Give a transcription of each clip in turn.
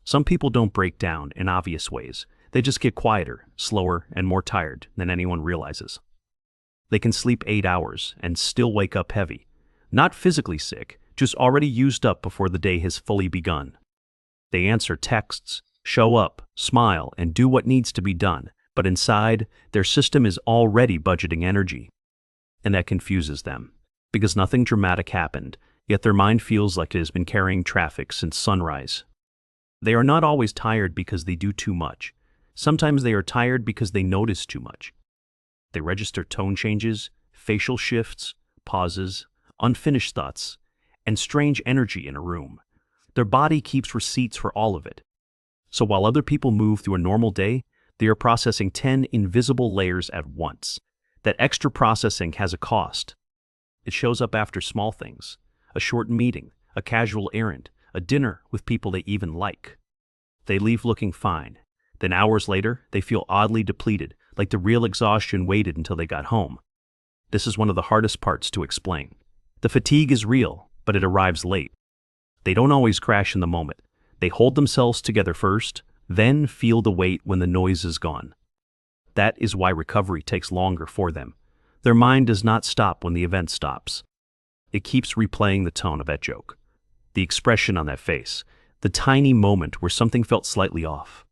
Some people don't break down in obvious ways. They just get quieter, slower, and more tired than anyone realizes. They can sleep 8 hours and still wake up heavy. Not physically sick, just already used up before the day has fully begun. They answer texts, show up, smile, and do what needs to be done, but inside, their system is already budgeting energy. And that confuses them, because nothing dramatic happened, yet their mind feels like it has been carrying traffic since sunrise. They are not always tired because they do too much. Sometimes they are tired because they notice too much. They register tone changes, facial shifts, pauses, unfinished thoughts, and strange energy in a room. Their body keeps receipts for all of it. So while other people move through a normal day, they are processing 10 invisible layers at once. That extra processing has a cost. It shows up after small things, a short meeting, a casual errand, a dinner with people they even like. They leave looking fine. Then hours later, they feel oddly depleted, like the real exhaustion waited until they got home. This is one of the hardest parts to explain. The fatigue is real, but it arrives late. They don't always crash in the moment. They hold themselves together first, then feel the weight when the noise is gone. That is why recovery takes longer for them. Their mind does not stop when the event stops. It keeps replaying the tone of that joke, the expression on that face, the tiny moment where something felt slightly off.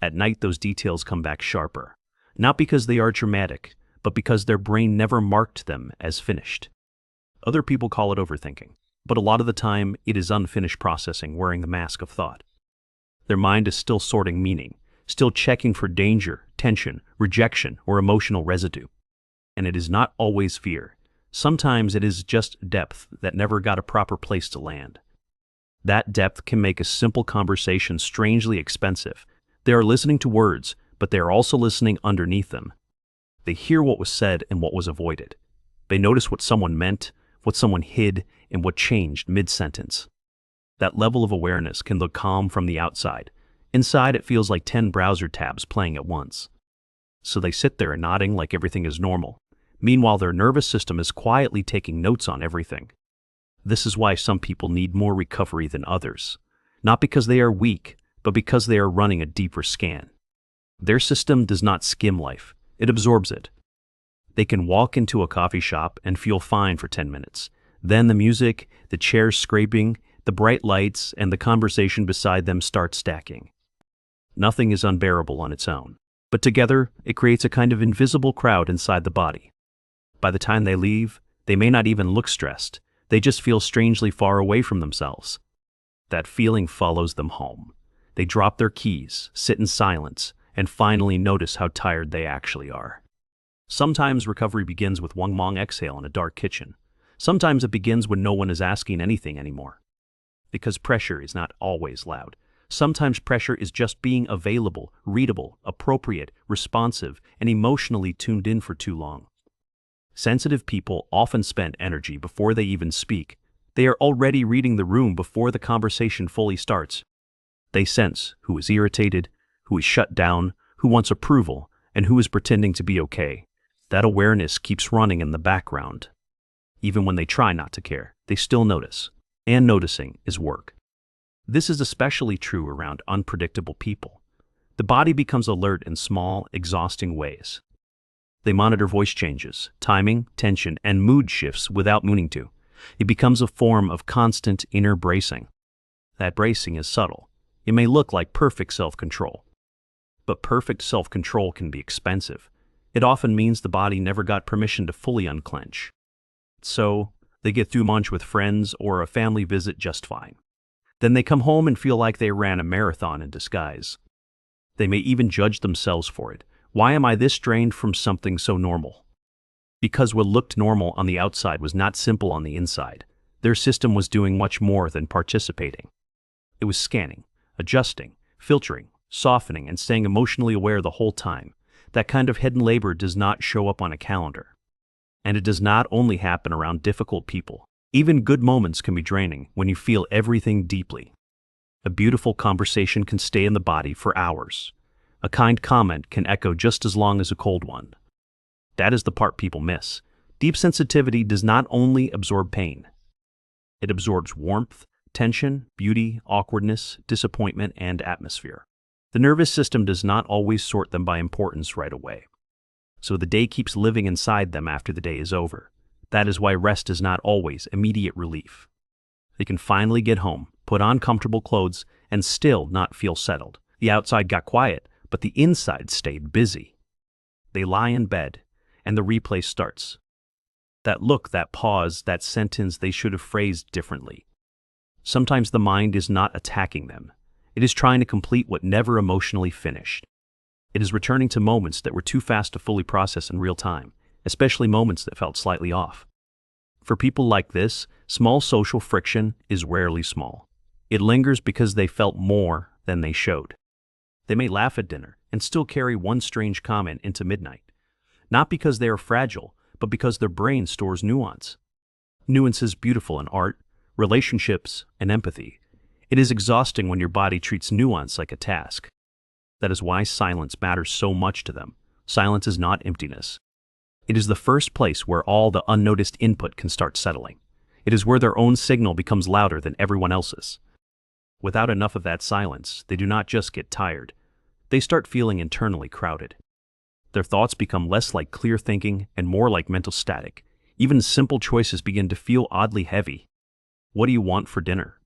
At night, those details come back sharper, not because they are dramatic, but because their brain never marked them as finished. Other people call it overthinking, but a lot of the time it is unfinished processing wearing the mask of thought. Their mind is still sorting meaning, still checking for danger, tension, rejection, or emotional residue. And it is not always fear. Sometimes it is just depth that never got a proper place to land. That depth can make a simple conversation strangely expensive. They are listening to words, but they are also listening underneath them. They hear what was said and what was avoided. They notice what someone meant, what someone hid, and what changed mid-sentence. That level of awareness can look calm from the outside. Inside, it feels like 10 browser tabs playing at once. So they sit there nodding like everything is normal. Meanwhile, their nervous system is quietly taking notes on everything. This is why some people need more recovery than others. Not because they are weak, but because they are running a deeper scan. Their system does not skim life. It absorbs it. They can walk into a coffee shop and feel fine for 10 minutes. Then the music, the chairs scraping, the bright lights, and the conversation beside them start stacking. Nothing is unbearable on its own, but together it creates a kind of invisible crowd inside the body. By the time they leave, they may not even look stressed. They just feel strangely far away from themselves. That feeling follows them home. They drop their keys, sit in silence, and finally notice how tired they actually are. Sometimes recovery begins with one long exhale in a dark kitchen. Sometimes it begins when no one is asking anything anymore. Because pressure is not always loud. Sometimes pressure is just being available, readable, appropriate, responsive, and emotionally tuned in for too long. Sensitive people often spend energy before they even speak. They are already reading the room before the conversation fully starts. They sense who is irritated, who is shut down, who wants approval, and who is pretending to be okay. That awareness keeps running in the background. Even when they try not to care, they still notice. And noticing is work. This is especially true around unpredictable people. The body becomes alert in small, exhausting ways. They monitor voice changes, timing, tension, and mood shifts without meaning to. It becomes a form of constant inner bracing. That bracing is subtle. It may look like perfect self-control. But perfect self-control can be expensive. It often means the body never got permission to fully unclench. So, they get through lunch with friends or a family visit just fine. Then they come home and feel like they ran a marathon in disguise. They may even judge themselves for it. Why am I this drained from something so normal? Because what looked normal on the outside was not simple on the inside. Their system was doing much more than participating. It was scanning, adjusting, filtering, softening, and staying emotionally aware the whole time. That kind of hidden labor does not show up on a calendar. And it does not only happen around difficult people. Even good moments can be draining when you feel everything deeply. A beautiful conversation can stay in the body for hours. A kind comment can echo just as long as a cold one. That is the part people miss. Deep sensitivity does not only absorb pain. It absorbs warmth, tension, beauty, awkwardness, disappointment, and atmosphere. The nervous system does not always sort them by importance right away. So the day keeps living inside them after the day is over. That is why rest is not always immediate relief. They can finally get home, put on comfortable clothes, and still not feel settled. The outside got quiet, but the inside stayed busy. They lie in bed, and the replay starts. That look, that pause, that sentence they should have phrased differently. Sometimes the mind is not attacking them. It is trying to complete what never emotionally finished. It is returning to moments that were too fast to fully process in real time, especially moments that felt slightly off. For people like this, small social friction is rarely small. It lingers because they felt more than they showed. They may laugh at dinner and still carry one strange comment into midnight. Not because they are fragile, but because their brain stores nuance. Nuance is beautiful in art, relationships, and empathy. It is exhausting when your body treats nuance like a task. That is why silence matters so much to them. Silence is not emptiness. It is the first place where all the unnoticed input can start settling. It is where their own signal becomes louder than everyone else's. Without enough of that silence, they do not just get tired. They start feeling internally crowded. Their thoughts become less like clear thinking and more like mental static. Even simple choices begin to feel oddly heavy. What do you want for dinner?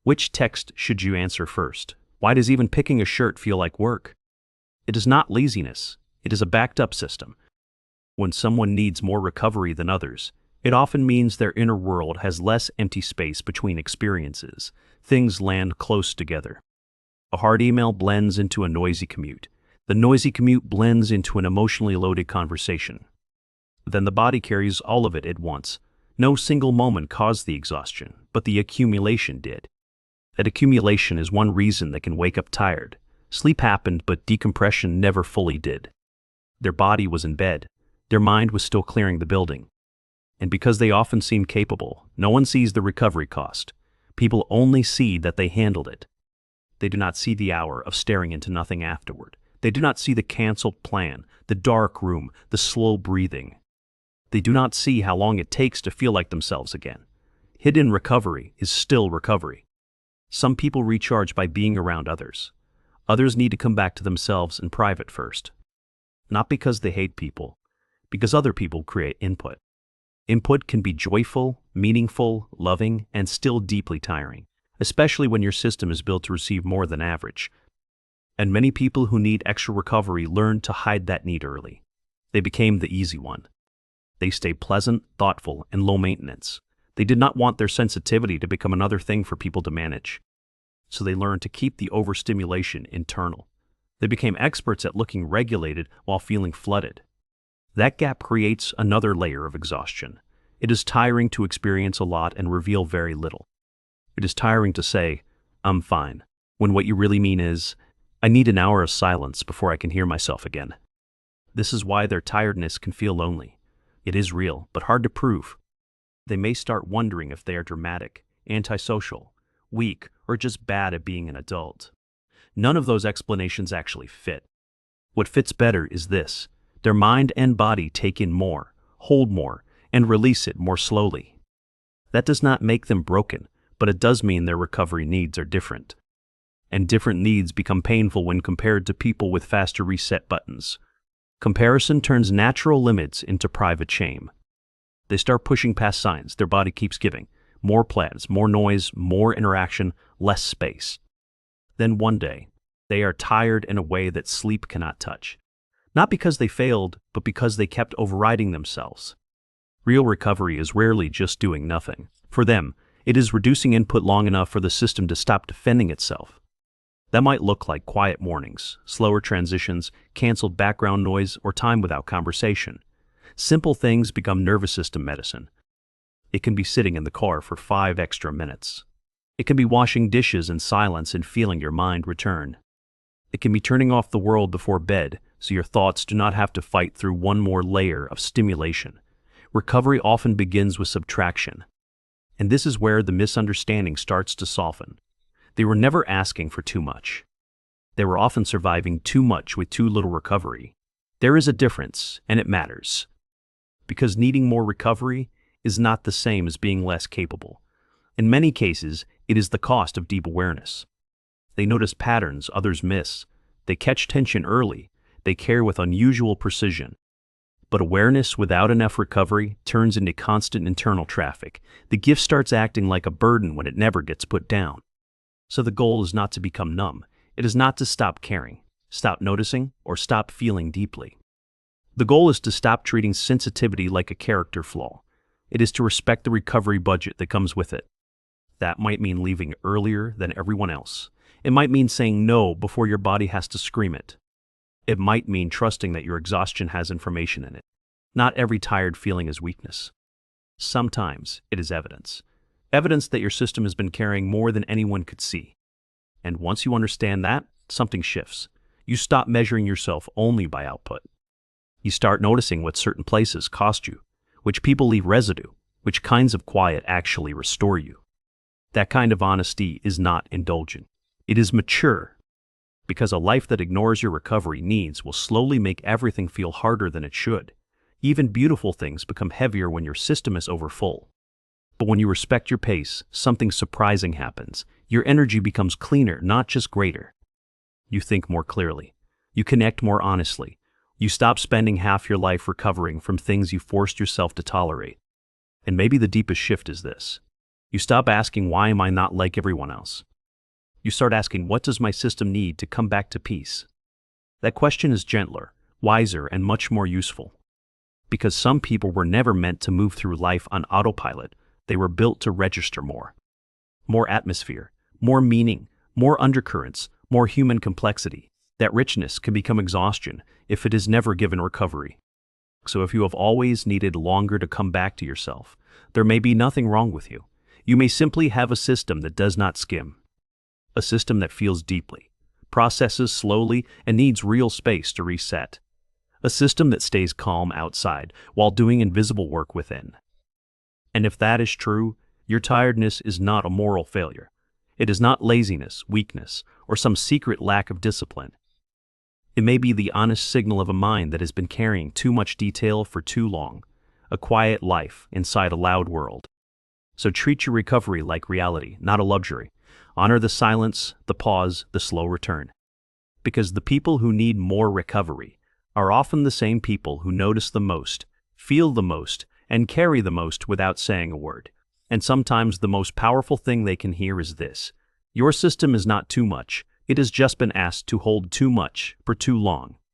Which text should you answer first? Why does even picking a shirt feel like work? It is not laziness. It is a backed-up system. When someone needs more recovery than others, it often means their inner world has less empty space between experiences. Things land close together. A hard email blends into a noisy commute. The noisy commute blends into an emotionally loaded conversation. Then the body carries all of it at once. No single moment caused the exhaustion, but the accumulation did. That accumulation is one reason they can wake up tired. Sleep happened, but decompression never fully did. Their body was in bed. Their mind was still clearing the building. And because they often seem capable, no one sees the recovery cost. People only see that they handled it. They do not see the hour of staring into nothing afterward. They do not see the canceled plan, the dark room, the slow breathing. They do not see how long it takes to feel like themselves again. Hidden recovery is still recovery. Some people recharge by being around others. Others need to come back to themselves in private first. Not because they hate people, because other people create input. Input can be joyful, meaningful, loving, and still deeply tiring, especially when your system is built to receive more than average. And many people who need extra recovery learn to hide that need early. They became the easy one. They stay pleasant, thoughtful, and low maintenance. They did not want their sensitivity to become another thing for people to manage. So they learned to keep the overstimulation internal. They became experts at looking regulated while feeling flooded. That gap creates another layer of exhaustion. It is tiring to experience a lot and reveal very little. It is tiring to say, "I'm fine," when what you really mean is, "I need an hour of silence before I can hear myself again." This is why their tiredness can feel lonely. It is real, but hard to prove. They may start wondering if they are dramatic, antisocial, weak, or just bad at being an adult. None of those explanations actually fit. What fits better is this: their mind and body take in more, hold more, and release it more slowly. That does not make them broken, but it does mean their recovery needs are different. And different needs become painful when compared to people with faster reset buttons. Comparison turns natural limits into private shame. They start pushing past signs their body keeps giving. More plans, more noise, more interaction, less space. Then one day, they are tired in a way that sleep cannot touch. Not because they failed, but because they kept overriding themselves. Real recovery is rarely just doing nothing. For them, it is reducing input long enough for the system to stop defending itself. That might look like quiet mornings, slower transitions, canceled background noise, or time without conversation. Simple things become nervous system medicine. It can be sitting in the car for 5 extra minutes. It can be washing dishes in silence and feeling your mind return. It can be turning off the world before bed so your thoughts do not have to fight through one more layer of stimulation. Recovery often begins with subtraction. And this is where the misunderstanding starts to soften. They were never asking for too much. They were often surviving too much with too little recovery. There is a difference, and it matters. Because needing more recovery is not the same as being less capable. In many cases, It is the cost of deep awareness. They notice patterns others miss. They catch tension early. They care with unusual precision. But awareness without enough recovery turns into constant internal traffic. The gift starts acting like a burden when it never gets put down. So the goal is not to become numb. It is not to stop caring, stop noticing, or stop feeling deeply. The goal is to stop treating sensitivity like a character flaw. It is to respect the recovery budget that comes with it. That might mean leaving earlier than everyone else. It might mean saying no before your body has to scream it. It might mean trusting that your exhaustion has information in it. Not every tired feeling is weakness. Sometimes it is evidence. Evidence that your system has been carrying more than anyone could see. And once you understand that, something shifts. You stop measuring yourself only by output. You start noticing what certain places cost you, which people leave residue, which kinds of quiet actually restore you. That kind of honesty is not indulgent. It is mature, because a life that ignores your recovery needs will slowly make everything feel harder than it should. Even beautiful things become heavier when your system is overfull. But when you respect your pace, something surprising happens. Your energy becomes cleaner, not just greater. You think more clearly. You connect more honestly. You stop spending half your life recovering from things you forced yourself to tolerate. And maybe the deepest shift is this. You stop asking, why am I not like everyone else? You start asking, what does my system need to come back to peace? That question is gentler, wiser, and much more useful. Because some people were never meant to move through life on autopilot. They were built to register more. More atmosphere, more meaning, more undercurrents, more human complexity. That richness can become exhaustion if it is never given recovery. So if you have always needed longer to come back to yourself, there may be nothing wrong with you. You may simply have a system that does not skim. A system that feels deeply, processes slowly, and needs real space to reset. A system that stays calm outside while doing invisible work within. And if that is true, your tiredness is not a moral failure. It is not laziness, weakness, or some secret lack of discipline. It may be the honest signal of a mind that has been carrying too much detail for too long, a quiet life inside a loud world. So treat your recovery like reality, not a luxury. Honor the silence, the pause, the slow return. Because the people who need more recovery are often the same people who notice the most, feel the most, and carry the most without saying a word. And sometimes the most powerful thing they can hear is this: your system is not too much, it has just been asked to hold too much for too long.